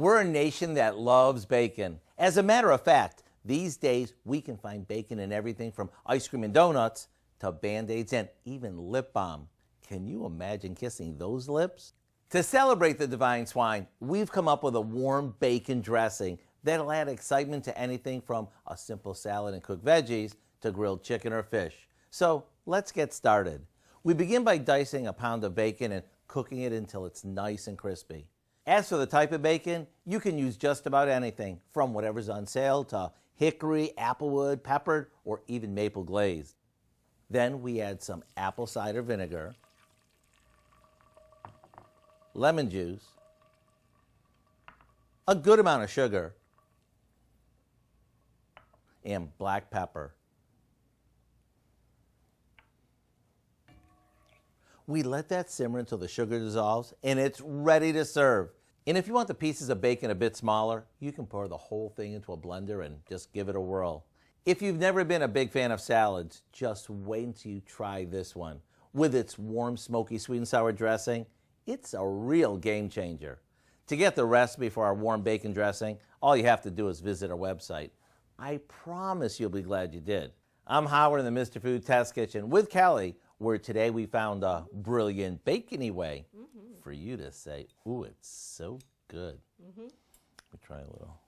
We're a nation that loves bacon. As a matter of fact, these days we can find bacon in everything from ice cream and donuts to Band-Aids and even lip balm. Can you imagine kissing those lips? To celebrate the divine swine, we've come up with a warm bacon dressing that'll add excitement to anything from a simple salad and cooked veggies to grilled chicken or fish. So let's get started. We begin by dicing a pound of bacon and cooking it until it's nice and crispy. As for the type of bacon, you can use just about anything, from whatever's on sale to hickory, applewood, peppered, or even maple glazed. Then we add some apple cider vinegar, lemon juice, a good amount of sugar, and black pepper. We let that simmer until the sugar dissolves and it's ready to serve. And if you want the pieces of bacon a bit smaller, you can pour the whole thing into a blender and just give it a whirl. If you've never been a big fan of salads, just wait until you try this one. With its warm, smoky, sweet and sour dressing, it's a real game changer. To get the recipe for our warm bacon dressing, all you have to do is visit our website. I promise you'll be glad you did. I'm Howard in the Mr. Food Test Kitchen with Kelly, where today we found a brilliant bacony way for you to say, ooh, it's so good. Let me try a little.